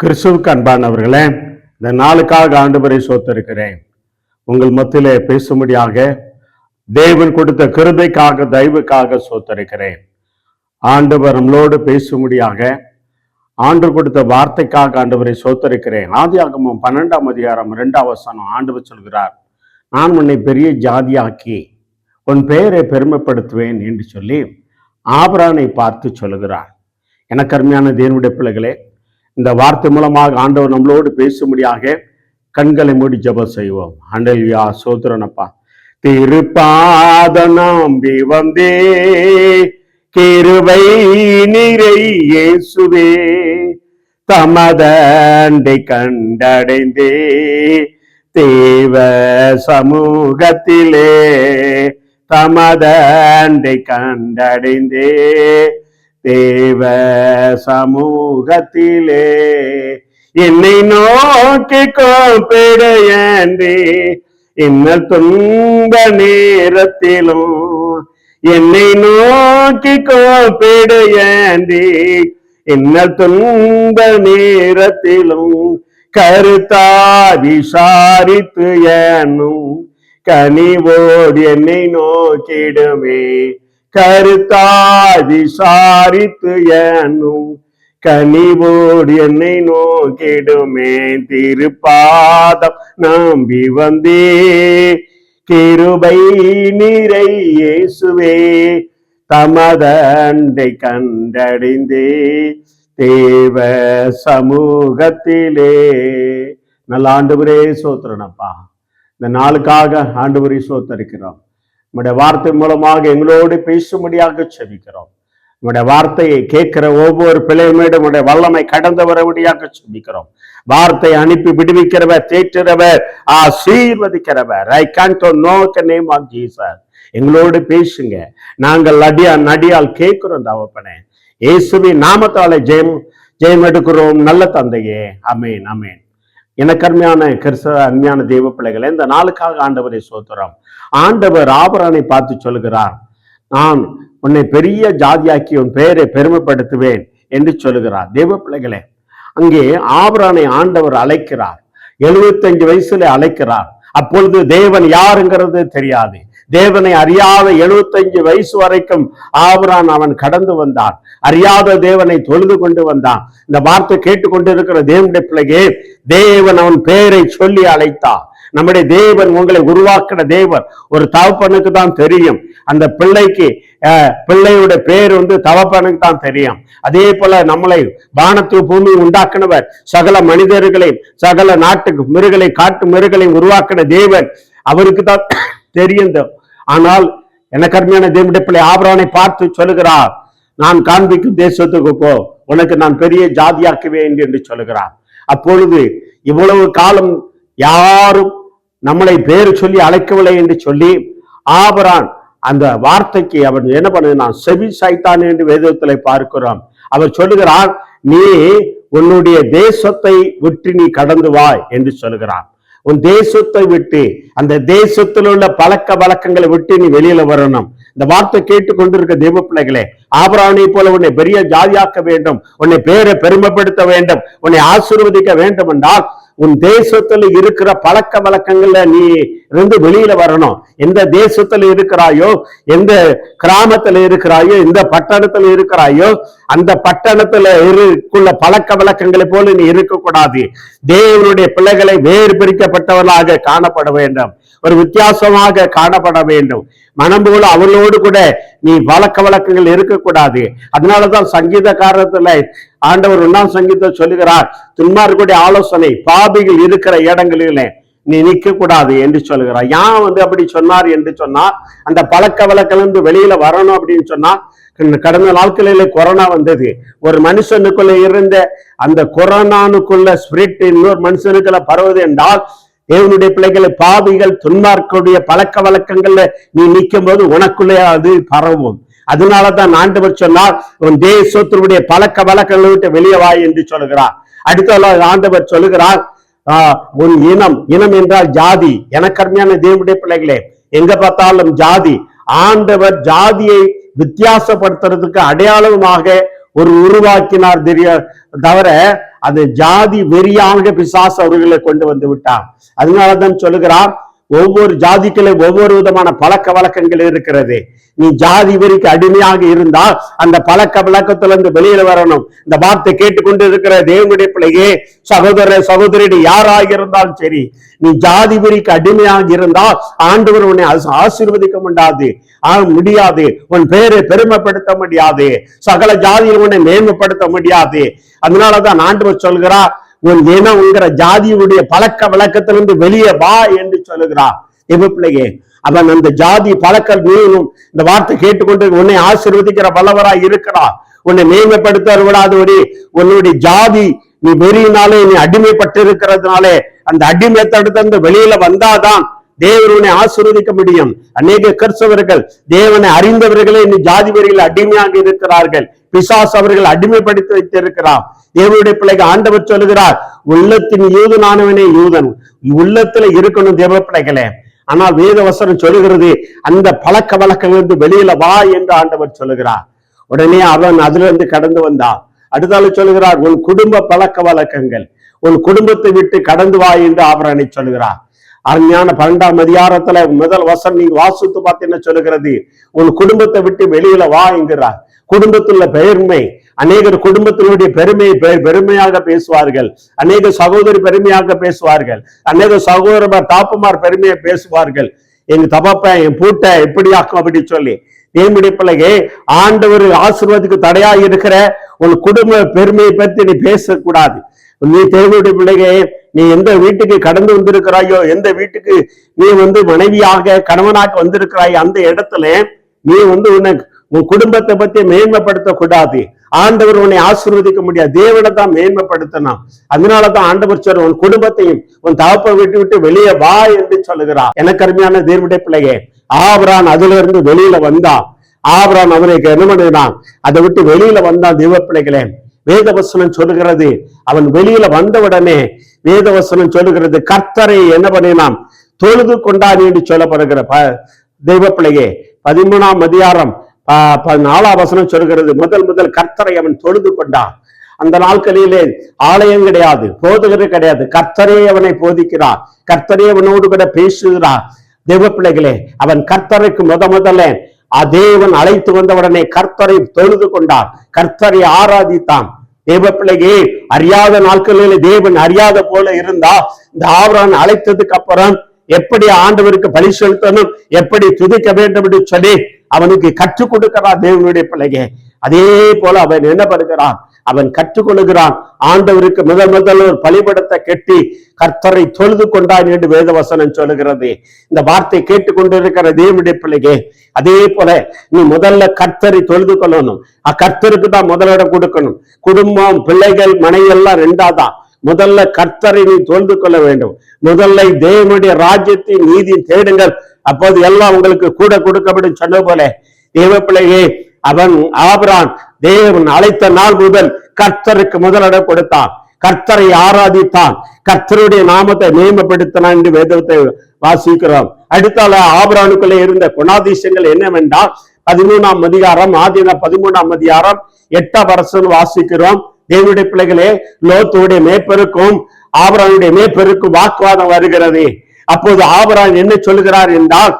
கிறிஸ்துவுக்கு அன்பானவர்களே, இந்த நாளுக்காக ஆண்டவரை சோத்திருக்கிறேன். உங்கள் மத்தியிலே பேசும்படியாக தேவன் கொடுத்த கிருபைக்காக தயவுக்காக சோத்திருக்கிறேன். ஆண்டவர் நம்மளோடு பேசும்படியாக ஆண்டு கொடுத்த வார்த்தைக்காக ஆண்டவரை சோத்திருக்கிறேன். ஆதியாகமம் 12ஆம் அதிகாரம் 2ஆம் வசனம் ஆண்டவர் சொல்கிறார், நான் உன்னை பெரிய ஜாதியாக்கி உன் பெயரை பெருமைப்படுத்துவேன் என்று சொல்லி ஆபிரகாமை பார்த்து சொல்லுகிறார். எனக்கு அருமையான தேவனுடைய பிள்ளைகளே, இந்த வார்த்தை மூலமாக ஆண்டவர் நம்மளோடு பேசும்படியாக கண்களை மூடி ஜெபம் செய்வோம். ஹல்லேலூயா, சோத்திரனப்பா. திருப்பாத நம்பி வந்தே கிருபை நிறை இயேசுவே, தமதண்டை கண்டடைந்தே தேவ சமூகத்திலே, தமதண்டை கண்டடைந்தே தேவ சமூகத்திலே, என்னை நோக்கி கூப்பிடையன்றே இன்னல் துன்ப நேரத்திலும், என்னை நோக்கி கூப்பிடையன்றே இன்னல் துன்ப நேரத்திலும், கருத்தா விசாரித்து என்னும் கனிவோடு என்னை நோக்கிடுமே, கருத்தா விசாரித்து என்னும் கனிவோடு என்னை நோக்கிடுமே. திருப்பாதம் நம்பி வந்தே கிருபை நிறை இயேசுவே, தமதண்டை கண்டடைந்தே தேவ சமூகத்திலே. நல்ல ஆண்டவரே சோத்திரனப்பா, இந்த நாளுக்காக ஆண்டவரே சோத்தரிக்கிறோம். நம்முடைய வார்த்தை மூலமாக எங்களோடு பேசும்படியாக செபிக்கிறோம். நம்முடைய வார்த்தையை கேட்கிற ஒவ்வொரு பிள்ளையுமேடும் உடைய வல்லமை கடந்து வரபடியாக செபிக்கிறோம். வார்த்தை அனுப்பி விடுவிக்கிறவர், தேற்றுறவர், ஆசீர்வதிக்கிறவர். I can to know the name of Jesus. எங்களோடு பேசுங்க. நாங்கள் நடியால் கேட்கிறோம் தகப்பனே. இயேசுவின் நாமத்தாலே ஜெயம் எடுக்கிறோம் நல்ல தந்தையே. அமேன், அமேன். எனக்கு அருமையான தேவ பிள்ளைகளை, இந்த நாளுக்காக ஆண்டவரை சோத்திரம். ஆண்டவர் ஆபிரகாமை பார்த்து சொல்லுகிறார், நான் உன்னை பெரிய ஜாதியாக்கி உன் பெயரை பெருமைப்படுத்துவேன் என்று சொல்லுகிறார். தேவ பிள்ளைகளே, அங்கே ஆபிரகாமை ஆண்டவர் அழைக்கிறார். 75 வயசுல அழைக்கிறார். அப்பொழுது தேவன் யாருங்கிறது தெரியாது. தேவனை அறியாத 75 வயசு வரைக்கும் ஆபிரகாம் அவன் கடந்து வந்தான். அறியாத தேவனை தொழுது கொண்டு வந்தான். இந்த வார்த்தை கேட்டுக்கொண்டு இருக்கிற தேவனுடைய பிள்ளையே, தேவன் அவன் பெயரை சொல்லி அழைத்தார். நம்முடைய தேவன் உங்களை உருவாக்கின தேவன். ஒரு தகப்பனுக்கு தான் தெரியும் அந்த பிள்ளையோட பேர் தகப்பனுக்கு தான் தெரியும். அதே போல நம்மளை வானத்து பூமி உண்டாக்கினவர், சகல மனிதர்களையும் சகல நாட்டுக்கு மிருகலை காட்டு மிருகளையும் உருவாக்கின தேவன் அவருக்கு தான் தெரியும். ஆனால் எனக்கு அருமையான தேவனுடைய பிள்ளை ஆபிரகாமை பார்த்து சொல்லுகிறார், நான் காண்பிக்கும் தேசத்துக்கு போ, உனக்கு நான் பெரிய ஜாதியாக்குவேன் என்று சொல்லுகிறார். அப்பொழுது இவ்வளவு காலம் யாரும் நம்மளை பேர் சொல்லி அழைக்கவில்லை என்று சொல்லி ஆபிரகாம் அந்த வார்த்தைக்கு அவன் என்ன பண்ணது, நான் செவி சாய்த்தான் என்று வேதத்திலே பார்க்கிறோம். அவர் சொல்லுகிறார், நீ உன்னுடைய தேசத்தை விட்டு நீ கடந்து வா என்று சொல்லுகிறார். உன் தேசத்தை விட்டு, அந்த தேசத்தில் உள்ள பழக்க வழக்கங்களை விட்டு நீ வெளியில வரணும். இந்த வார்த்தை கேட்டுக்கொண்டிருக்க தேவ பிள்ளைகளே, ஆபிரகாமை போல உன்னை பெரிய ஜாதியாக்க வேண்டும், உன்னை பேரை பெருமைப்படுத்த வேண்டும், உன்னை ஆசீர்வதிக்க வேண்டும் என்றால் உன் தேசத்துல இருக்கிற பழக்க வழக்கங்கள்ல நீ இருந்து வெளியில வரணும். எந்த தேசத்துல இருக்கிறாயோ, எந்த கிராமத்துல இருக்கிறாயோ, எந்த பட்டணத்துல இருக்கிறாயோ, அந்த பட்டணத்துல இருக்குள்ள பழக்க வழக்கங்களை போல நீ இருக்கக்கூடாது. தேவனுடைய பிள்ளைகளை வேறு பிரிக்கப்பட்டவர்களாக காணப்பட வேண்டும், ஒரு வித்தியாசமாக காணப்பட வேண்டும். மனம் போல அவர்களோடு கூட நீ பழக்க வழக்கங்கள் இருக்கக்கூடாது. அதனாலதான் சங்கீதக்காரத்துல ஆண்டவர் 1ஆம் சங்கீதத்தை சொல்லுகிறார், துன்மார்க்குடைய ஆலோசனை பாபிகள் இருக்கிற இடங்களிலே நீ நிற்க கூடாது என்று சொல்லுகிறார். ஏன் அப்படி சொன்னார் என்று சொன்னா, அந்த பழக்க வழக்கிலிருந்து வெளியில வரணும் அப்படின்னு சொன்னா, கடந்த நாட்களில கொரோனா வந்தது. ஒரு மனுஷனுக்குள்ள இருந்த அந்த கொரோனானுக்குள்ள ஸ்பிரிட் இன்னொரு மனுஷனுக்குள்ள பரவுது என்றால், தேவனுடைய பிள்ளைகளை பாவிகள் துன்மார்க்குடைய பழக்க வழக்கங்கள்ல நீ நிற்கும் போது உனக்குள்ளே அது பரவும். அதனாலதான் ஆண்டவர் சொன்னார், உன் தேசத்தினுடைய பழக்க வழக்கங்களை விட்டு வெளியே வாய் என்று சொல்லுகிறார். அடுத்த ஆண்டவர் சொல்லுகிறார், உன் இனம் என்றால் ஜாதி. எனக்கு அருமையான தேவனுடைய பிள்ளைகளே, எங்க பார்த்தாலும் ஜாதி. ஆண்டவர் ஜாதியை வித்தியாசப்படுத்துறதுக்கு அடையாளமாக ஒரு உருவாக்கினார் தவிர அது ஜாதி வெறியாக பிசாசு அவர்களை கொண்டு வந்து விட்டார். அதனாலதான் சொல்லுகிறார், ஒவ்வொரு ஜாதிக்குள்ள ஒவ்வொரு விதமான பழக்க வழக்கங்கள் இருக்கிறது. நீ ஜாதி வெறிக்கு அடிமையாக இருந்தால் அந்த பழக்க வழக்கத்துல இருந்து வெளியில வரணும். இந்த வார்த்தை கேட்டுக்கொண்டு இருக்கிற தேவனுடைய பிள்ளையே, சகோதர சகோதரி யாராக இருந்தாலும் சரி, நீ ஜாதி வெறிக்கு அடிமையாக இருந்தால் ஆண்டவர் உன்னை ஆசீர்வதிக்க முடியாது. உன் பெயரை பெருமைப்படுத்த முடியாது. சகல ஜாதியில் உன்னை மேன்மைப்படுத்த முடியாது. அதனாலதான் ஆண்டவர் சொல்கிறார், உன் இனம்ங்கிற ஜாதியுடைய பழக்க வழக்கத்திலிருந்து வெளியே வா என்று சொல்லுகிறார். பிள்ளையே, அவன் அந்த ஜாதி பழக்க நீனும் இந்த வார்த்தை கேட்டுக்கொண்டு உன்னை ஆசீர்வதிக்கிற வல்லவராய் இருக்கிறார். உன்னை மேன்மைப்படுத்த விடாதபடி உன்னுடைய ஜாதி நீ வெறியினாலே நீ அடிமைப்பட்டு இருக்கிறதுனாலே அந்த அடிமைத்தடுத்து வெளியில வந்தாதான் தேவன் உன்னை ஆசீர்வதிக்க முடியும். அநேக கிறிஸ்தவர்கள் தேவனை அறிந்தவர்களே நீ ஜாதி வெறியில் அடிமையாக இருக்கிறார்கள். பிசாசு அவர்கள் அடிமைப்படுத்தி வைத்திருக்கிறார். தேவனுடைய பிள்ளைகள் ஆண்டவர் சொல்லுகிறார், உள்ளத்தின் யூதனானவனே யூதன். உள்ளத்துல இருக்கணும் தேவ பிள்ளைகளே. ஆனால் வேத வசனம் சொல்லுகிறது, அந்த பழக்க வழக்கம் வெளியில வா என்று ஆண்டவர் சொல்லுகிறார். உடனே அவன் அதுல இருந்து கடந்து வந்தான். அடுத்தால சொல்லுகிறார், உன் குடும்ப பழக்க வழக்கங்கள், உன் குடும்பத்தை விட்டு கடந்து வா என்று ஆபிரகாமை சொல்லுகிறார். அருமையான 12ஆம் அதிகாரத்துல முதல் வசனம் நீங்க வாசித்து பார்த்து என்ன சொல்லுகிறது, உன் குடும்பத்தை விட்டு வெளியில வா என்கிறார். குடும்பத்துள்ள பெருமை, அநேகர் குடும்பத்தினுடைய பெருமையாக பேசுவார்கள். அநேக சகோதரி பெருமையாக பேசுவார்கள். அநேக சகோதரர் தாப்புமார் பெருமையை பேசுவார்கள். எங்க தப்பப்பன் என் பூட்ட எப்படியாக்கும் அப்படி சொல்லி. தேவனுடைய பிள்ளையே, ஆண்டவர் ஆசீர்வாதத்துக்கு தடையா இருக்கிற உன் குடும்ப பெருமையை பற்றி நீ பேசக்கூடாது. நீ தேவனுடைய பிள்ளையே, நீ எந்த வீட்டுக்கு கடந்து வந்திருக்கிறாயோ, எந்த வீட்டுக்கு நீ மனைவியாக கணவனாக வந்திருக்கிறாயோ, அந்த இடத்துல நீ உன் குடும்பத்தை பத்தி மேன்மைப்படுத்த கூடாது. ஆண்டவர் உன்னை ஆசீர்வதிக்க முடியாது, தேவனை தான் மேன்மைப்படுத்தணும். அதனாலதான் ஆண்டவர் சொல்ற, உன் குடும்பத்தையும் உன் தகப்பை விட்டு வெளியே வா என்று சொல்லுகிறார். எனக்கு அருமையான தேவனுடைய பிள்ளையே, ஆபிரகாம் அதுல இருந்து வெளியில வந்தான். ஆபிரகாம் அவனுக்கு என்ன பண்ணினான், அதை விட்டு வெளியில வந்தான். தேவ பிள்ளைகளே, வேதவசனம் சொல்லுகிறது, அவன் வெளியில வந்தவுடனே வேதவசனம் சொல்லுகிறது, கர்த்தரை என்ன பண்ணினான், தொழுது கொண்டான் என்று சொல்லப்படுகிற தெய்வ பிள்ளையே. 13ஆம் அதிகாரம் 4ஆம் வசனம் சொல்கிறது, முதல் கர்த்தரை அவன் தொழுது கொண்டான். அந்த நாட்களிலே ஆலயம் கிடையாது, போதகர் கிடையாது. கர்த்தரே அவனை போதிக்கிறார், கர்த்தரே அவனோடு கூட பேசுகிறார். தெய்வ பிள்ளைகளே, அவன் கர்த்தருக்கு முதல்ல தேவன் அழைத்து வந்தவுடனே கர்த்தரை தொழுது கொண்டான், கர்த்தரை ஆராதித்தான். தேவ பிள்ளையே, அறியாத நாட்களில் தேவன் அறியாத போல இருந்தா இந்த ஆபிரகாம் அழைத்ததுக்கு அப்புறம் எப்படி ஆண்டவருக்கு பலி செலுத்தணும், எப்படி துதிக்க வேண்டும் என்று சொல்லி அவனுக்கு கற்றுக் கொடுக்கிறான் தேவனுடைய பிள்ளையே. அதே போல அவன் என்ன பண்ணுகிறான், அவன் கற்றுக்கொள்கிறான். ஆண்டவருக்கு முதல் ஒரு பலிபடத்தை கட்டி கர்த்தரை தொழுது கொண்டான் என்று வேதவசனம் சொல்லுகிறது. இந்த வார்த்தை கேட்டுக்கொண்டிருக்கிற தேவனுடைய பிள்ளையே, அதே போல நீ முதல்ல கர்த்தரை தொழுது கொள்ளணும். கர்த்தருக்கு தான் முதலிடம் கொடுக்கணும். குடும்பம், பிள்ளைகள், மனைவி எல்லாம் ரெண்டாதான். முதல்ல கர்த்தரை நீ தொழுது கொள்ள வேண்டும். முதல்ல தேவனுடைய ராஜ்யத்தின் நீதி தேடுங்கள், அப்போது எல்லாம் உங்களுக்கு கூட கொடுக்கப்படும் சொன்ன போல. தேவ பிள்ளையே, அவன் ஆபிரகாம் தேவன் அழைத்த நாள் முதல் கர்த்தருக்கு முதலிடம் கொடுத்தான், கர்த்தரை ஆராதித்தான், கர்த்தருடைய நாமத்தை மேம்படுத்தினான் என்று வேதத்தை வாசிக்கிறோம். அடுத்தால ஆபிரகாமுக்குள்ளே இருந்த குணாதிசயங்கள் என்னவென்றால் 13ஆம் அதிகாரம், ஆதியாகமம் 13ஆம் அதிகாரம் 8ஆம் வசனம் வாசிக்கிறோம். தேவனுடைய பிள்ளைகளே, லோத்துடைய மேய்ப்பருக்கும் ஆபிரகாமுடைய மேய்ப்பருக்கும் வாக்குவாதம் வருகிறது. அப்போது ஆபிரகாம் என்ன சொல்லுகிறார் என்றால்,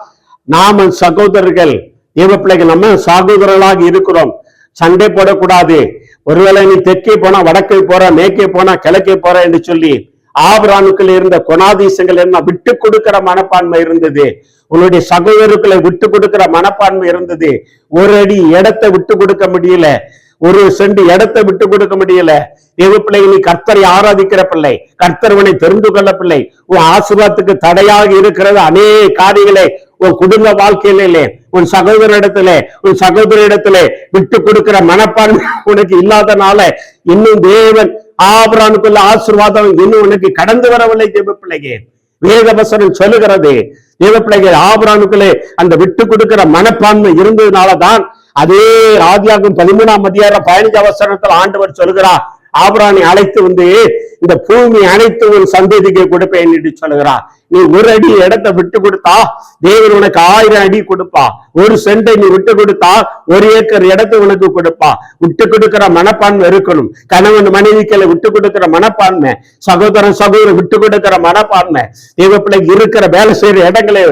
நாம சகோதரர்கள், தேவ பிள்ளைகள், நம்ம சகோதரர்களாக இருக்கிறோம், சண்டை போடக்கூடாது. ஒருவேளை நீ தெற்கே போனா வடக்கே போற, மேற்கே போனா கிழக்கே போற என்று சொல்லி ஆபிரகாமுக்குள்ள இருந்த குணாதிசயங்கள் என்ன, விட்டு கொடுக்கிற மனப்பான்மை இருந்தது. உன்னுடைய சகோதரர்களை விட்டு கொடுக்கிற மனப்பான்மை இருந்தது. ஒரு அடி இடத்தை விட்டு கொடுக்க முடியல, ஒரு சென்று இடத்தை விட்டு கொடுக்க முடியல. தேவ பிள்ளை, நீ கர்த்தரை ஆராதிக்கிற பிள்ளை, கர்த்தர்வனை தெரிந்து கொள்ள பிள்ளை. உன் ஆசீர்வாதத்துக்கு தடையாக இருக்கிறது அநேக காரியங்களே உன் குடும்ப வாழ்க்கையிலே, உன் சகோதரிடத்திலே, உன் சகோதரிடத்திலே விட்டு கொடுக்கிற மனப்பான்மை உனக்கு இல்லாதனால இன்னும் தேவன் ஆபிரகாமுக்குள்ள ஆசீர்வாதம் இன்னும் உனக்கு கடந்து வரவில்லை. தேவ பிள்ளையே, வேதவசனம் சொல்லுகிறது, தேவ பிள்ளைகள், ஆபிரகாமுக்குள்ளே அந்த விட்டு கொடுக்கிற மனப்பான்மை இருந்ததுனாலதான் அதே ஆதியாகமம் 13ஆம் அதிகாரம் 15ஆம் வசனத்தில் ஆண்டவர் சொல்கிறார், ஆபிரகாமை அழைத்து வந்து இந்த பூமி அனைத்து உன் சந்ததிக்கு கொடுப்பேன் என்று சொல்லுகிறார். நீ ஒரு அடி இடத்தை விட்டு கொடுத்தா தேவன் உனக்கு 1000 அடி கொடுப்பா. ஒரு சென்டை நீ விட்டு கொடுத்தா 1 ஏக்கர் இடத்தை உனக்கு கொடுப்பா. விட்டு கொடுக்கிற மனப்பான்மை இருக்கணும். கணவன் மனைவிக்களை விட்டு கொடுக்கிற மனப்பான்மை, சகோதரன் சகோதரன் விட்டு கொடுக்கிற மனப்பான்மை, தேவ பிள்ளைக்கு இருக்கிற வேலை செய்யற இடங்களை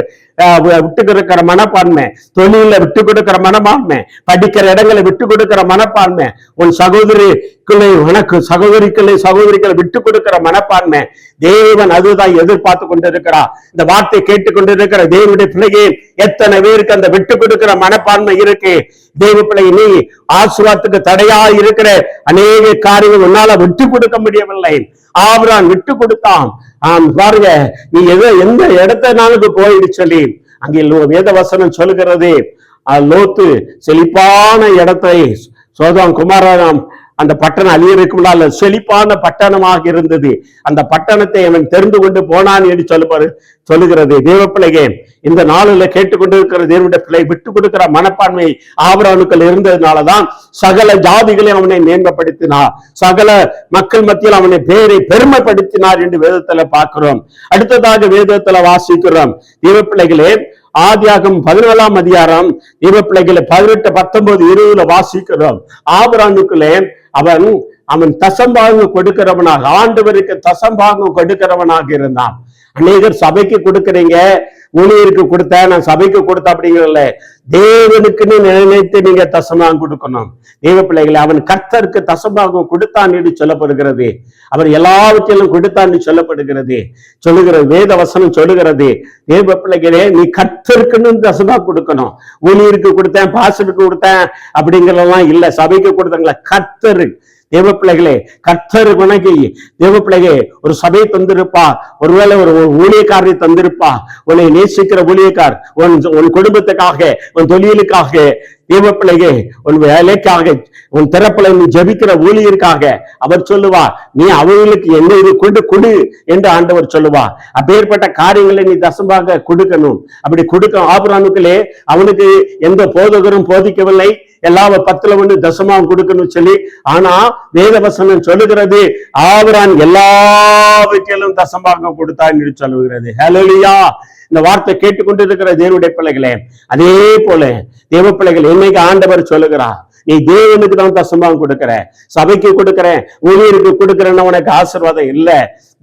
விட்டு கொடுக்கிற மனப்பான்மை, தொழில விட்டு கொடுக்கிற மனப்பான்மை, படிக்கிற இடங்களை விட்டு கொடுக்கிற மனப்பான்மை, உன் சகோதரிகளை உனக்கு சகோதரிகளை விட்டு கொடுக்கிற மனப்பான்மை, தேவன் அதுதான் எதிர்பார்த்து கொண்டிருக்கிறார். இந்த வார்த்தை கேட்டுக் கொண்டிருக்கிற தேவனுடைய பிள்ளையே, எத்தனை பேருக்கு அந்த விட்டு கொடுக்கிற மனப்பான்மை இருக்கு? தேவ பிள்ளை, நீ ஆசீர்வாதத்துக்கு தடையா இருக்கிற அநேக காரியங்கள் உன்னால விட்டு கொடுக்க முடியவில்லை. ஆபிரகாம் விட்டு கொடுத்தான். பாருங்க, நீ எந்த இடத்தை நாளுக்கு போயிடு சொல்லி அங்கே வேத வசனம் சொல்லுகிறது, லோத்து செழிப்பான இடத்தை, சோதோம் குமாரம் அந்த பட்டணம் அழியறதுக்கு செழிப்பான பட்டணமாக இருந்தது. அந்த பட்டணத்தை அவன் தெரிந்து கொண்டு போனான் என்று சொல்லுகிறது. தேவ பிள்ளையே, இந்த நாளில் கேட்டுக்கொண்டிருக்கிற தேவனுடைய பிள்ளை, விட்டு கொடுக்கிற மனப்பான்மை ஆபிரகாமுக்குள் இருந்ததுனாலதான் சகல ஜாதிகளையும் அவனை மேன்மைப்படுத்தினார், சகல மக்கள் மத்தியில் அவனை பேரை பெருமைப்படுத்தினார் என்று வேதத்துல பார்க்கிறோம். அடுத்ததாக வேதத்துல வாசிக்கிறோம். தேவ பிள்ளைகளே, ஆதியாகமம் 14ஆம் அதிகாரம் தேவ பிள்ளைகளை 18, 19, 20 வாசிக்கிறோம். ஆபிரகாமுக்குள்ளே அவன் தசம்பாகம் கொடுக்கிறவனாக, ஆண்டவருக்கு தசம்பாகம் கொடுக்கிறவனாக இருந்தான். அநேகர் சபைக்கு கொடுக்கிறீங்க, ஊழியருக்கு கொடுத்த, நான் சபைக்கு கொடுத்த அப்படிங்கிறல, தேவனுக்குன்னு நினைத்து நீங்க தசமாகம் கொடுக்கணும். தேவ பிள்ளைகளை, அவன் கர்த்தருக்கு தசமாகம் கொடுத்தான் என்று சொல்லப்படுகிறது. அவர் எல்லாவற்றிலும் கொடுத்தான் என்று சொல்லப்படுகிறது. வேத வசனம் சொல்லுகிறது. தேவ பிள்ளைகளே, நீ கர்த்தருக்குன்னு தசமாகம் கொடுக்கணும். ஊழியருக்கு கொடுத்தேன், பாஸ்டருக்கு கொடுத்தேன் அப்படிங்கிறதெல்லாம் இல்ல. சபைக்கு கொடுத்தாங்களா? கர்த்தரு. தேவ பிள்ளைகளே, கர்த்தர் உனக்கு தேவ பிள்ளைகளே ஒரு சபையை தந்திருப்பா, ஒருவேளை ஒரு ஊழியக்காரரை தந்திருப்பா. உன்னை நேசிக்கிற ஊழியக்கார், உன் குடும்பத்துக்காக, உன் தொழிலுக்காக, தேவ பிள்ளையே உன் வேலைக்காக, உன் திறப்புல நீ ஜபிக்கிற ஊழியருக்காக அவர் சொல்லுவா, நீ அவர்களுக்கு என்ன இது கொடு என்று ஆண்டவர் சொல்லுவா. அப்பேற்பட்ட காரியங்களை நீ தசமாக கொடுக்கணும். அப்படி கொடுக்க ஆபிரகாமுக்குள்ளே அவனுக்கு எந்த போதகரும் போதிக்கவில்லை. எல்லாரும் 10ல் 1 தசமாகம் கொடுக்கணும் சொல்லி. ஆனா வேதவசனம் சொல்லுகிறது, ஆபிரகாம் எல்லாவற்றிலும் தசமாகம் கொடுத்தான் என்று சொல்லுகிறது. ஹல்லேலூயா. இந்த வார்த்தை கேட்டுக்கொண்டிருக்கிற தேவனுடைய பிள்ளைகளே, அதே போல தேவ பிள்ளைகள், என்னைக்கு ஆண்டவர் சொல்லுகிறார், நீ தேவனுக்கு தான் தசமாகம் கொடுக்கிற, சபைக்கு கொடுக்கிறேன், ஊழியருக்கு கொடுக்கிறேன்னு உனக்கு ஆசீர்வாதம் இல்ல.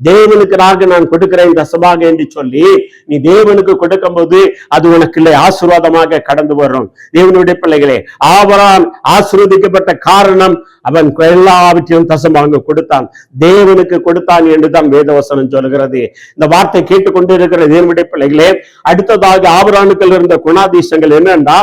தேவனுக்கு நான் கொடுக்கிறேன் தசமாக என்று சொல்லி நீ தேவனுக்கு கொடுக்கும் போது அது உனக்கு இல்லை, ஆசீர்வாதமாக கடந்து வரும். தேவனுடைய பிள்ளைகளே, ஆபிரகாம் ஆசீர்வதிக்கப்பட்ட காரணம் அவன் எல்லாவற்றையும் தசமாக கொடுத்தான், தேவனுக்கு கொடுத்தான் என்றுதான் வேதவசனம் சொல்கிறது. இந்த வார்த்தை கேட்டுக்கொண்டு இருக்கிற தேவனுடைய பிள்ளைகளே, அடுத்ததாக ஆபிரகாமுக்குள் இருந்த குணாதிசயங்கள் என்னன்னா,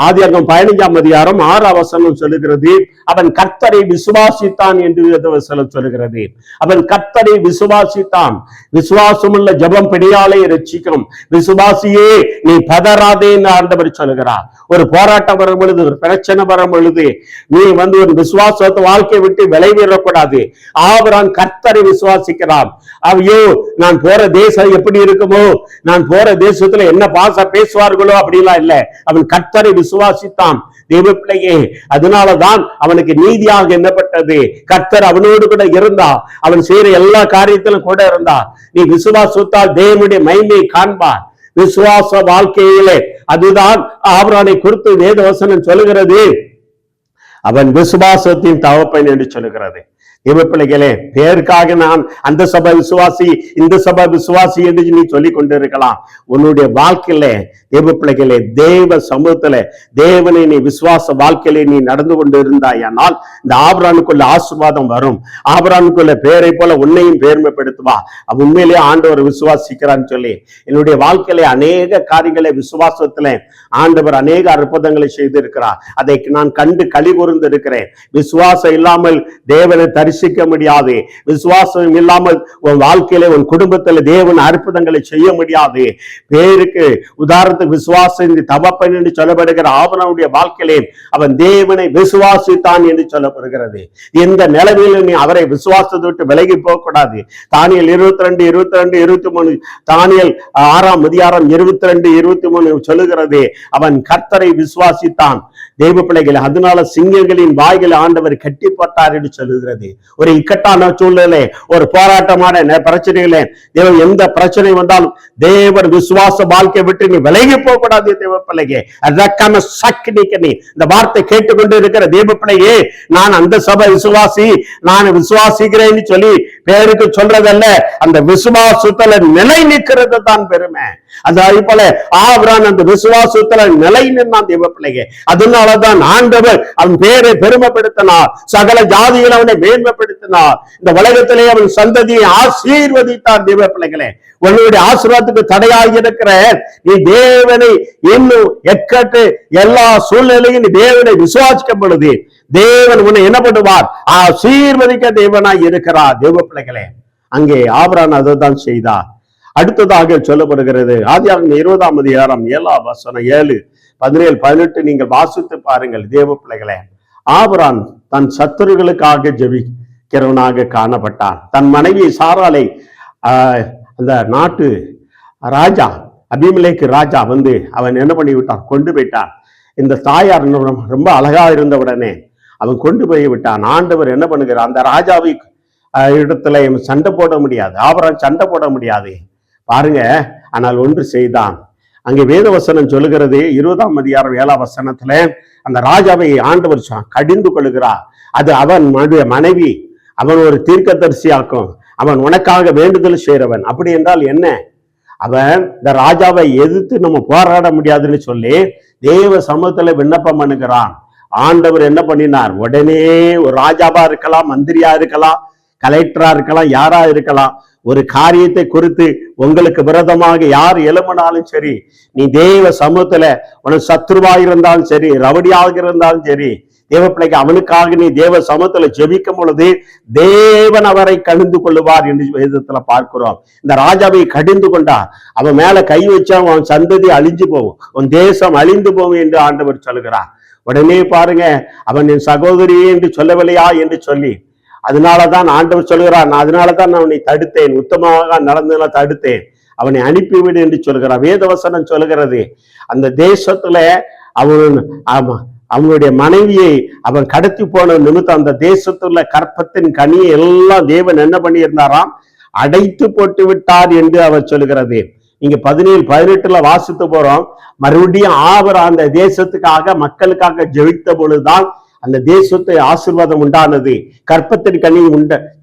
ஆதியாகமம் 15ஆம் அதிகாரம் 6ஆம் வசனம் சொல்லுகிறது, அவன் கர்த்தரை விசுவாசித்தான் என்று வேதவசனம் சொல்லுகிறது. அவன் கர்த்தரை விசுவாசித்தான். விசுவாசமுள்ள ஜெபம் பிடியாலே ரட்சிக்கும். விசுவாசியே நீ பதறாதே என்று ஆண்டவர் சொல்லுகிறார். ஒரு போராட்டம் வரும் பொழுது, ஒரு பிரச்சனை வரும் பொழுது நீ ஒரு விசுவாசத்தை வாழ்க்கையை விட்டு விளைவிடக்கூடாது. ஆபிரகாம் கர்த்தரை விசுவாசிக்கிறான். ஐயோ, நான் போற தேசம் எப்படி இருக்குமோ, நான் போற தேசத்துல என்ன பாச பேசுவார்களோ அப்படிலாம் இல்ல. அவன் கர்த்தரை விசுவாசித்தான். தேவ பிள்ளையே, அதனாலதான் அவனுக்கு நீதியாக எண்ணப்பட்டது. கர்த்தர் அவனோடு கூட இருந்தா, அவன் செய்யற எல்லா காரியத்திலும் கூட இருந்தா. நீ விசுவாசத்தால் தேவனுடைய மகிமையை காண்பார். விசுவாச வாழ்க்கையிலே அதுதான் ஆபிரகாமை குறித்து வேதவசனம் சொல்லுகிறது. அவன் விசுவாசத்தின் தகப்பன் என்று சொல்லுகிறது. தேவ பிள்ளைகளே, பேருக்காக நான் அந்த சபை விசுவாசி, இந்த சபை விசுவாசி என்று நீ சொல்லிக் கொண்டிருக்கலாம். உன்னுடைய வாழ்க்கையில தேவ பிள்ளைகளே, தேவ சமூகத்துல தேவனை நீ விசுவாச வாழ்க்கையில நீ நடந்து கொண்டு இருந்தாயானால் இந்த ஆபிரகாமுக்குள்ள ஆசீர்வாதம் வரும். ஆபிரகாமுக்குள்ள பேரை போல உன்னையும் பெருமைப்படுத்துவா. அவன் உண்மையிலேயே ஆண்டவர் விசுவாசிக்கிறான்னு சொல்லி என்னுடைய வாழ்க்கையில அநேக காரியங்களை விசுவாசத்துல ஆண்டவர் அநேக அற்புதங்களை செய்திருக்கிறார். அதை நான் கண்டு களி கூர்ந்து இருக்கிறேன். விசுவாசம் இல்லாமல் தேவனை தரிசிக்க முடியாது. விசுவாசம் இல்லாமல் உன் வாழ்க்கையில, உன் குடும்பத்தில் தேவன் அற்புதங்களை செய்ய முடியாது. பேருக்கு உதாரணத்துக்கு விசுவாசம் தகப்பன் என்று சொல்லப்படுகிற ஆபிரகாமுடைய வாழ்க்கையிலே அவன் தேவனை விசுவாசித்தான் என்று சொல்லப்படுகிறது. எந்த நிலைமையிலும் நீ அவரை விசுவாசத்தை விட்டு விலகி போக கூடாது. தானியேல் 22, 22, 23, தானியேல் 6ஆம் அதிகாரம் 22, 23 சொல்லுகிறது, அவன் கர்த்தரை விசுவாசித்தான். தெய்வ பிள்ளைகளை. அதனால சிங்கங்களின் வாய்களை ஆண்டவர் கட்டி போட்டார் என்று சொல்லுகிறது. ஒரு இக்கட்டான சூழ்நிலை, ஒரு போராட்டமான பிரச்சனைகளே, தேவன் எந்த பிரச்சனை வந்தாலும் தேவன் விசுவாச வாழ்க்கை விட்டு நீ விலகி போக கூடாது. தேவ பிள்ளையே, இந்த வார்த்தை கேட்டுக்கொண்டு இருக்கிற தேவ பிள்ளையே, நான் அந்த சபை விசுவாசி, நான் விசுவாசிக்கிறேன்னு சொல்லி பேருக்கு சொல்றதல்ல, அந்த விசுவாசத்துல நிலை நிற்கிறது தான் பெருமை. அது போல ஆபிரகாம் அந்த விசுவாசத்துல நிலை நின்றான் தேவ பிள்ளையே. அதனாலதான் ஆண்டவர் அவன் பேரை பெருமைப்படுத்தினார், சகல ஜாதிகள் அவனை மேன்மைப்படுத்தினார், இந்த உலகத்திலே அவன் சந்ததியை ஆசீர்வதித்தார். தேவ பிள்ளைகளே, உன்னுடைய ஆசீர்வாதத்துக்கு தடையாக இருக்கிற நீ தேவனை இன்னும் எக்கட்டு எல்லா சூழ்நிலையும் நீ தேவனை விசுவாசிக்கும் பொழுது தேவன் உன்னை என்ன பண்ணுவார்? ஆசீர்வதிக்க தேவனாய் இருக்கிறார். தேவ பிள்ளைகளே, அங்கே ஆபிரகாம் அதுதான் செய்தார். அடுத்ததாக சொல்லப்படுகிறது ஆதியாகமம் 20ஆம் அதிகாரம் 7ஆம் வசனம் 7, 17, 18 நீங்கள் வாசித்து பாருங்கள். தேவ பிள்ளைகளே, ஆபிரகாம் தன் சத்துருக்களுக்காக ஜெபிக்கிறவனாக காணப்பட்டான். தன் மனைவி சாராளை அந்த நாட்டு ராஜா அபிமெலேக்கு ராஜா வந்து அவன் என்ன பண்ணி விட்டான்? கொண்டு போயிட்டான். இந்த தாயார் ரொம்ப அழகா இருந்தவுடனே அவன் கொண்டு போய் விட்டான். ஆண்டவர் என்ன பண்ணுகிறார்? அந்த ராஜாவை இடத்துல சண்டை போட முடியாது, ஆபிரகாம் சண்டை போட முடியாது பாருங்க. ஆனால் ஒன்று செய்தான். அங்கே வேதவசனம் சொல்லுகிறது 20ஆம் அதிகாரம் 7ஆம் வசனத்துல அந்த ராஜாவை ஆண்டவர் கடிந்து கொள்கிறார். அது அவன் மனைவி, அவன் ஒரு தீர்க்கதரிசியாக்கும், அவன் உனக்காக வேண்டுதல் செய்கிறவன். அப்படி என்றால் என்ன? அவன் இந்த ராஜாவை எதிர்த்து நம்ம போராட முடியாதுன்னு சொல்லி தேவ சமூகத்துல விண்ணப்பம் பண்ணுகிறான். ஆண்டவர் என்ன பண்ணினார்? உடனே ஒரு ராஜாவா இருக்கலாம், மந்திரியா இருக்கலாம், கலெக்டரா இருக்கலாம், யாரா இருக்கலாம், ஒரு காரியத்தை குறித்து உங்களுக்கு விரோதமாக யார் எழுப்பினாலும் சரி, நீ தேவ சமூகத்துல உனக்கு சத்ருவா இருந்தாலும் சரி, ரவடியாக இருந்தாலும் சரி, தேவ பிள்ளைக்கு அவனுக்காக நீ தேவ சமூகத்துல ஜெபிக்கும் பொழுது தேவன் அவரை கடிந்து கொள்ளுவார் என்று வேதத்துல பார்க்கிறோம். இந்த ராஜாவை கடிந்து கொண்டார். அவன் மேல கை வச்சா அவன் சந்ததி அழிஞ்சு போகும், உன் தேசம் அழிந்து போகும் என்று ஆண்டவர் சொல்லுகிறார். உடனே பாருங்க, அவன் என் சகோதரியே என்று சொல்லவில்லையா என்று சொல்லி, அதனாலதான் ஆண்டவர் சொல்கிறார், நான் அதனாலதான் அவனை தடுத்தேன், உத்தமமாக நடந்ததுனால தடுத்தேன், அவனை அனுப்பிவிடு என்று சொல்கிறார். வேதவசனம் சொல்லுகிறது, அந்த தேசத்துல அவனுடைய மனைவியை அவன் கடத்தி போன நிமித்தம் அந்த தேசத்துல கற்பத்தின் கனியை எல்லாம் தேவன் என்ன பண்ணியிருந்தாராம்? அடைத்து போட்டு விட்டார் என்று அவர் சொல்லுகிறது. நீங்க 17, 18 வாசித்து போறோம். மறுபடியும் ஆபிரகாம் அந்த தேசத்துக்காக மக்களுக்காக ஜெபித்த பொழுதுதான் அந்த தேசத்தை ஆசீர்வாதம் உண்டானது, கற்பத்தின் கனி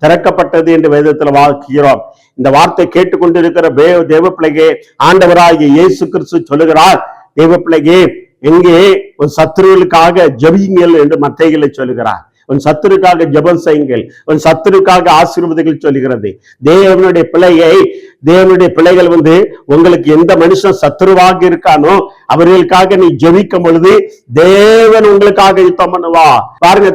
திறக்கப்பட்டது என்று வேதத்துல வாசிக்கிறோம். இந்த வார்த்தை கேட்டுக்கொண்டிருக்கிற தேவ பிள்ளையே, ஆண்டவராகிய இயேசு கிறிஸ்து சொல்லுகிறார், தேவ பிள்ளையே, எங்கே உன் சத்துருவுக்காக ஜெபியுங்கள் என்று மத்தேயுவிலே சொல்லுகிறார். உன் சத்துருக்காக ஜெபம் செய்யுங்கள், உன் சத்துருக்காக ஆசீர்வாதங்கள் சொல்லுகிறது. தேவனுடைய பிள்ளைகள் வந்து உங்களுக்கு எந்த மனுஷன் சத்துருவாக இருக்கானோ அவர்களுக்காக நீ ஜெபிக்கும் பொழுது தேவன் உங்களுக்காக யுத்தம் பண்ணுவா. பாருங்க,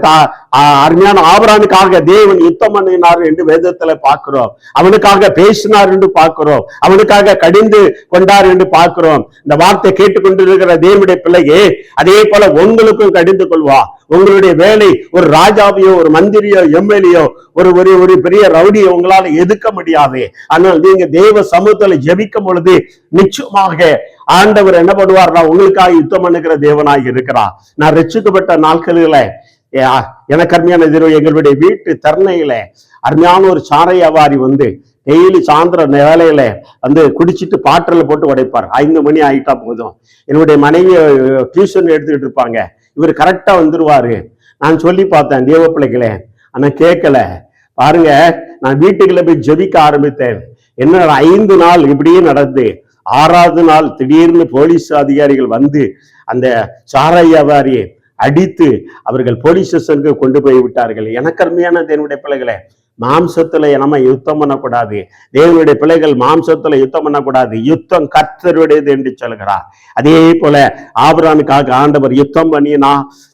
அருமையான ஆபிரகாமுக்காக தேவன் யுத்தம் பண்ணினார் என்று வேதத்துல பார்க்கிறோம். அவனுக்காக பேசினார் என்று பார்க்கிறோம், அவனுக்காக கடிந்து கொண்டார் என்று பார்க்கிறோம். இந்த வார்த்தை கேட்டுக்கொண்டிருக்கிற தேவனுடைய பிள்ளையே, அதே போல உங்களுக்கும் கடிந்து கொள்வா. உங்களுடைய வேலை ஒரு ராஜாவையோ ஒரு மந்திரியோ எம்எல்ஏயோ ஒரு பெரிய ரவுடியோ உங்களால எதிர்க்க முடியாது. ஆனால் நீங்க தேவ சமூகத்துல ஜெபிக்கும் பொழுது நிச்சயமாக ஆண்டவர் என்ன பண்ணுவார்னா உங்களுக்காக யுத்தம் பண்ணுகிற தேவனாய் இருக்கிறார். நான் ரட்சிக்கப்பட்ட நாட்களில எனக்கு அருமையான எங்களுடைய வீட்டு தருணையில அருமையான ஒரு சாரை வியாபாரி வந்து டெய்லி சாயந்தரம் வேலையில வந்து குடிச்சிட்டு பாட்டில போட்டு உடைப்பார். 5 மணி ஆயிட்டா போதும். என்னுடைய மனைவி டியூஷன் எடுத்துக்கிட்டு இருப்பாங்க, இவர் கரெக்டா வந்துருவாரு. நான் சொல்லி பார்த்தேன் தேவ பிள்ளைகளே, ஆனா கேட்கல. பாருங்க, நான் வீட்டுக்குள்ள போய் ஜெபிக்க ஆரம்பித்தேன். என்ன 5 நாள் இப்படியே நடந்து 6வது நாள் திடீர்னு போலீஸ் அதிகாரிகள் வந்து அந்த சாராய வியாபாரியை அடித்து அவர்கள் போலீஸ் ஸ்டேஷனுக்கு கொண்டு போய் விட்டார்கள். எனக்கு அருமையான தேவனுடைய பிள்ளைகளே, மாம்சத்துல நம்ம யுத்தம் பண்ணக்கூடாது. தேவனுடைய பிள்ளைகள் மாம்சத்துல யுத்தம் பண்ணக்கூடாது. யுத்தம் கர்த்தருடையது என்று சொல்கிறார். அதே போல ஆபிரகாமுக்காக ஆண்டவர் யுத்தம் பண்ணினா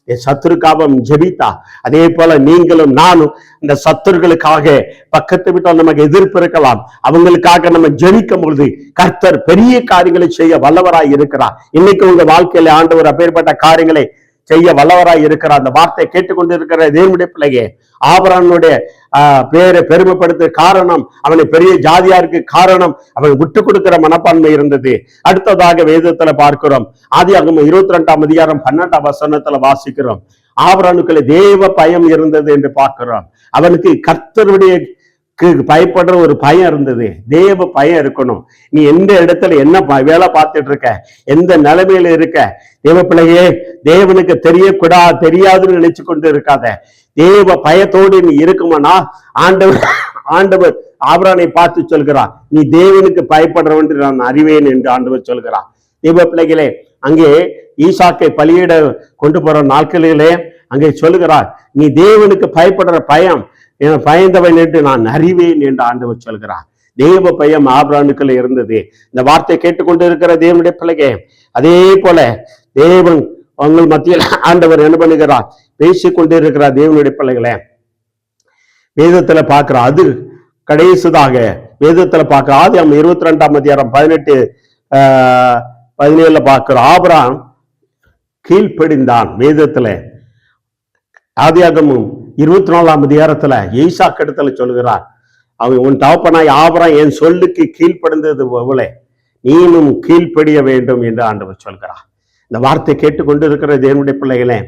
சத்துருக்காக ஜெபித்தா. அதே போல நீங்களும் நானும் இந்த சத்துருக்களுக்காக பக்கத்து விட்டால் நமக்கு எதிர்ப்பு இருக்கலாம், அவங்களுக்காக நம்ம ஜெபிக்கும் பொழுது கர்த்தர் பெரிய காரியங்களை செய்ய வல்லவராய் இருக்கிறார். இன்னைக்கு உங்க வாழ்க்கையில ஆண்டவர் அப்பேற்பட்ட காரியங்களை செய்ய வல்லவராய் இருக்கிறார். அந்த வார்த்தை கேட்டுக்கொண்டு இருக்கிற தேவனுடைய பிள்ளையே, ஆபிரகாமுடைய பேரை பெருமைப்படுத்த காரணம் அவனை பெரிய ஜாதியாருக்கு காரணம் அவன் விட்டு கொடுக்கிற மனப்பான்மை இருந்தது. அடுத்ததாக வேதத்துல பார்க்கிறோம், ஆதியாகமம் 22ஆம் அதிகாரம் 12ஆம் வசனத்துல வாசிக்கிறோம், ஆபிரகாமுக்குள்ள தேவ பயம் இருந்தது என்று பார்க்கிறோம். அவனுக்கு கர்த்தருடைய பயப்படுற ஒரு பயம் இருந்தது. தேவ பயம் இருக்கணும். நீ எந்த இடத்துல என்ன வேலை பார்த்துட்டு இருக்க, எந்த நிலைமையில இருக்க, தேவ பிள்ளையே, தேவனுக்கு தெரியாதுன்னு நினைச்சு கொண்டு இருக்காத. தேவ பயத்தோடு நீ இருக்குமானா ஆண்டவர் ஆபிரகாமை பார்த்து சொல்கிறார், நீ தேவனுக்கு பயப்படுறவன் நான் அறிவேன் என்று ஆண்டவர் சொல்கிறார். தேவ பிள்ளைகளே, அங்கே ஈசாக்கை பலியிட கொண்டு போற நாட்களிலே அங்கே சொல்லுகிறார், நீ தேவனுக்கு பயப்படுற பயம் பயந்தவன் என்று நான் அறிவேன் என்று ஆண்டவர் சொல்கிறார். தேவ பயம் ஆபிரகாமுக்குள்ள இருந்தது. இந்த வார்த்தை கேட்டுக்கொண்டு இருக்கிற தேவனுடைய பிள்ளையே, அதே போல தேவன் உங்கள் மத்தியில் ஆண்டவர் என்ன பண்ணுகிறார், பேசிக்கொண்டு இருக்கிறார். தேவனுடைய பிள்ளைகளே, வேதத்துல பார்க்கிறோம், அது கடைசிதாக வேதத்துல பார்க்கிறோம். ஆதியாகமம் 22ஆம் அதிகாரம் 18-17 பார்க்கிறோம். ஆபிரகாம் கீழ்ப்படிந்தான். வேதத்துல ஆதியாகமம் 24ஆம் அதிகாரத்துல ஈசாக்கு இடத்துல சொல்கிறார், அவன் உன் தகப்பனாய் ஆபிரகாம் என் சொல்லுக்கு கீழ்ப்படிந்தது போல நீனும் கீழ்ப்படிய வேண்டும் என்று ஆண்டவர் சொல்கிறார். இந்த வார்த்தை கேட்டுக்கொண்டு இருக்கிற தேவனுடைய பிள்ளைகளே,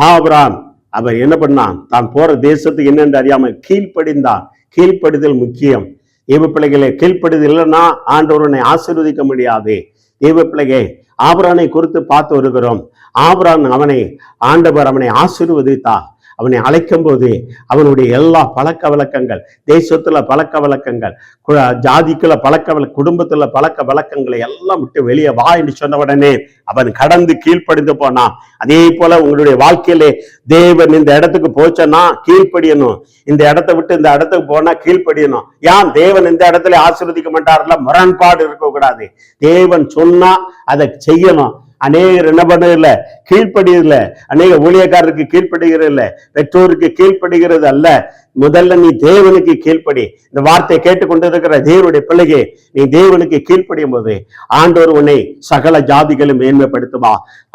ஆபிரகாம் அவர் என்ன பண்ணான், தான் போற தேசத்துக்கு என்னென்று அறியாமல் கீழ்ப்படிந்தான். கீழ்ப்படிதல் முக்கியம். தேவ பிள்ளைகளே, கீழ்ப்படிதல் இல்லைன்னா ஆண்டவரனை ஆசீர்வதிக்க முடியாது. தேவ பிள்ளைகளை, ஆபிரகாமை குறித்து பார்த்து வருகிறோம். ஆபிரகாம் ஆண்டவர் அவனை ஆசீர்வதித்தார். அவனை அழைக்கும் போது அவனுடைய எல்லா பழக்க வழக்கங்கள், தேசத்துல பழக்க வழக்கங்கள், ஜாதிக்குள்ள குடும்பத்துல பழக்க வழக்கங்களை எல்லாம் விட்டு வெளியே வா என்று சொன்ன உடனே அவன் கடந்து கீழ்ப்படிந்து போனான். அதே போல உங்களுடைய வாழ்க்கையிலே தேவன் இந்த இடத்துக்கு போச்சன்னா கீழ்ப்படியணும். இந்த இடத்தை விட்டு இந்த இடத்துக்கு போனா கீழ்ப்படியணும். ஏன் தேவன் இந்த இடத்துல ஆசீர்வதிக்க மாட்டார்ல, முரண்பாடு இருக்கக்கூடாது. தேவன் சொன்னா அதை செய்யணும். அநேகர் என்ன பண்ணதில்ல, கீழ்ப்படுகிறதில்ல. அநேக ஊழியக்காரருக்கு கீழ்ப்படுகிறது இல்ல, பெற்றோருக்கு கீழ்ப்படுகிறது அல்ல. முதல்ல நீ தேவனுக்கு கீழ்ப்படி. இந்த வார்த்தை கேட்டுக்கொண்டு இருக்கிற தேவனுடைய பிள்ளையே, நீ தேவனுக்கு கீழ்ப்படியும் போது ஆண்டவர் உன்னை சகல ஜாதிகளும் மேன்மைப்படுத்துவா.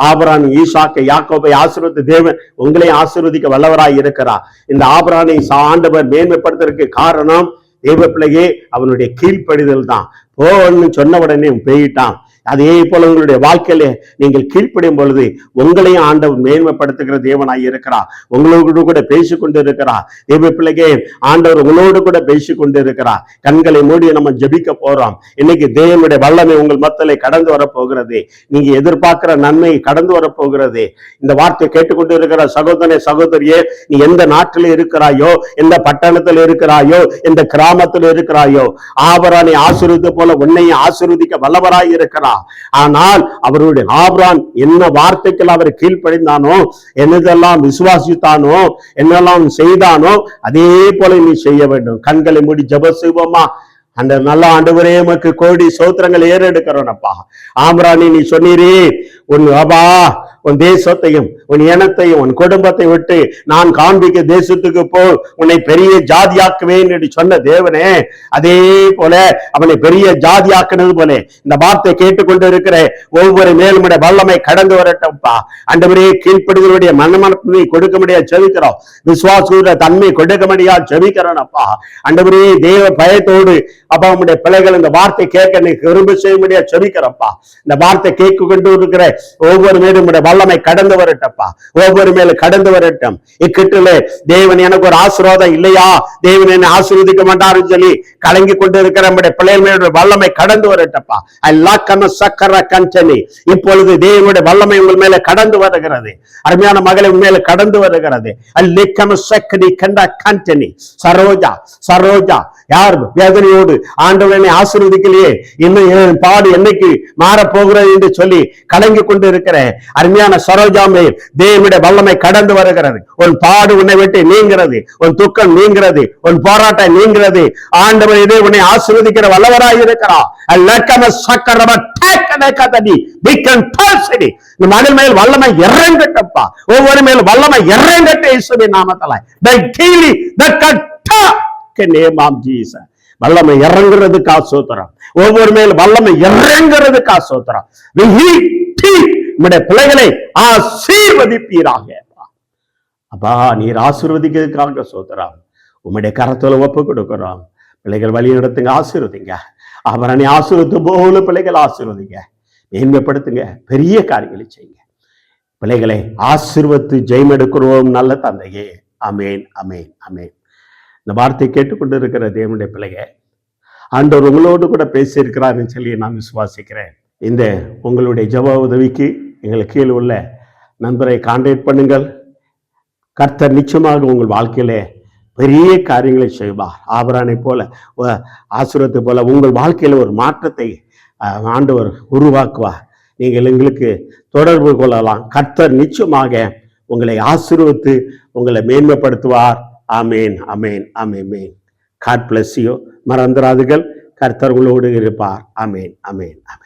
ஆபிரகாம் ஈசாக்கை யாக்கோபை ஆசீர்வதித்த தேவன் உங்களை ஆசீர்வதிக்க வல்லவராய் இருக்கிறார். இந்த ஆபிரகாமை ஆண்டவர் மேன்மைப்படுத்துறதுக்கு காரணம் தேவ பிள்ளையே அவனுடைய கீழ்ப்படிதல் தான். போன்னு சொன்ன உடனே போயிட்டான். அதே போல உங்களுடைய வாழ்க்கையில நீங்கள் கீழ்ப்படியும் பொழுது உங்களையும் ஆண்டவர் மேன்மைப்படுத்துகிற தேவனாய் இருக்கிறார். உங்களோடு கூட பேசிக்கொண்டு இருக்கிறார். தேவ பிள்ளையே, ஆண்டவர் உங்களோடு கூட பேசிக்கொண்டு இருக்கிறார். கண்களை மூடி நம்ம ஜெபிக்க போறோம். இன்னைக்கு தேவனுடைய வல்லமை உங்கள் மத்தியிலே கடந்து வரப்போகிறது. நீங்க எதிர்பார்க்கிற நன்மை கடந்து வரப்போகிறது. இந்த வார்த்தை கேட்டுக்கொண்டு இருக்கிற சகோதரனே, சகோதரியே, நீ எந்த நாட்டில் இருக்கிறாயோ, எந்த பட்டணத்தில் இருக்கிறாயோ, எந்த கிராமத்தில் இருக்கிறாயோ, ஆபிரகாமை ஆசீர்வதித்த போல உன்னையும் ஆசீர்வதிக்க வல்லவராய் இருக்கிறார். ஆனால் அவருடைய ஆபிரகாம் என்ன வார்த்தைகள் அவர் கீழ்ப்படிந்தானோ, என்னதெல்லாம் விசுவாசித்தானோ, என்னெல்லாம் செய்தானோ, அதே போல நீ செய்ய வேண்டும். கண்களை மூடி ஜெபம் செய்வோமா? அந்த நல்ல ஆண்டவரே, உமக்கு கோடி சோத்திரங்கள் ஏறெடுக்கிறோனப்பா. ஆபிரகாம், நீ சொன்னீரே, உன் தேசத்தையும் உன் இனத்தையும் உன் குடும்பத்தை விட்டு நான் காண்பிக்க தேசத்துக்கு போ, உன்னை பெரிய ஜாதியாக்குவேன் என்று சொன்ன தேவனே, அதே போல அவனை பெரிய ஜாதியாக்குனது போல இந்த வார்த்தை கேட்டுக்கொண்டு இருக்கிற ஒவ்வொரு மேலும் வல்லமை கடந்து வரட்டும்ப்பா. ஆண்டவரே, கீழ்ப்படுதலுடைய மனமனத்தை கொடுக்க முடியாது ஜெபிக்கிறோம். விசுவாச தன்மை கொடுக்க முடியாது ஜெபிக்கிறோம் அப்பா. ஆண்டவரே, தேவ பயத்தோடு அப்பா உங்களுடைய பிள்ளைகள் இந்த வார்த்தை கேட்க நீ விரும்ப செய்ய முடியாது ஜெபிக்கிறப்பா. இந்த வார்த்தை கேட்க கொண்டு இருக்கிற ஒவ்வொரு மேலும் வல்லமை கடந்து வரட்டப்பா. ஒவ்வொரு மேல கடந்து வரட்டும். இக்கிட்டிலே தேவன் எனக்கு ஒரு ஆசீர்வாதம் இல்லையா, தேவன் என்னை ஆசீர்வதிக்க மாட்டாருன்னு சொல்லி கலங்கி கொண்டு இருக்கிற நம்முடைய பிள்ளைகளுடைய வல்லமை கடந்து வரட்டப்பா. இப்பொழுது தேவனுடைய வல்லமை உங்கள் மேல கடந்து வருகிறது. அருமையான மகளை உன் மேல கடந்து வருகிறது. சரோஜா, சரோஜா, யார் வேதனையோடு ஆண்டவனை ஆசீர்வதிக்கலையே, இன்னும் பாடு என்னைக்கு மாறப்போகிறது என்று சொல்லி கலங்கி கொண்டு இருக்கிற அருமையான சரோஜாமே, தேவனுடைய வல்லமை கடந்து வருகிறது. உன் பாடு உன்னை விட்டு நீங்கிறது, உன் துக்கம் நீங்கிறது, உன் போராட்டம் நீங்கிறது. ஆண்டவர் இதே உன்னை ஆசீர்வதிக்கிற வல்லவராய் இருக்கிறார். மனிதன் மேல் வல்லமை இறங்கட்டப்பா. ஒவ்வொரு மேல் வல்லமை இறங்கட்ட இயேசுவின் நாமத்தில. வல்லமை இறங்குறதுக்கு ஆசோத்திரம். ஒவ்வொரு மேல் வல்லமை இறங்குறதுக்கு ஆசோத்திரம். உம்முடைய பிள்ளைகளை ஆசீர்வதிப்பீராக. அப்பா, நீர் ஆசீர்வதிக்கிறதுக்காக சோதரம் உம்முடைய கரத்துல ஒப்பு கொடுக்கிறோம். பிள்ளைகள் வழி நடத்துங்க, ஆசீர்வதிங்க. அவரணி ஆசீர்வத்தும் போல பிள்ளைகள் ஆசீர்வதிங்க, மேன்மைப்படுத்துங்க, பெரிய காரியங்களை செய்யுங்க. பிள்ளைகளை ஆசீர்வத்து ஜெயம் எடுக்கிறோம் நல்ல தந்தையே. அமேன், அமேன், அமேன். இந்த வார்த்தை கேட்டுக்கொண்டு இருக்கிற தேவனுடைய பிள்ளைகள், ஆண்டவர் உங்களோடு கூட பேசியிருக்கிறாருன்னு சொல்லி நான் விசுவாசிக்கிறேன். இந்த உங்களுடைய ஜெப உதவிக்கு எங்களுக்கு கீழே உள்ள நண்பரை கான்டாக்ட் பண்ணுங்கள். கர்த்தர் நிச்சயமாக உங்கள் வாழ்க்கையிலே பெரிய காரியங்களை செய்வார். ஆபிரகாமை போல, ஆசீர்வாதத்தை போல உங்கள் வாழ்க்கையில ஒரு மாற்றத்தை ஆண்டவர் உருவாக்குவார். நீங்கள் எங்களுக்கு தொடர்பு கொள்ளலாம். கர்த்தர் நிச்சயமாக உங்களை ஆசீர்வதித்து உங்களை மேன்மைப்படுத்துவார். ஆமேன், அமேன், அமேன். God bless you. மறந்துராதுகள், கர்த்தர் உங்களோடு இருப்பார். ஆமேன், அமேன், அமேன்.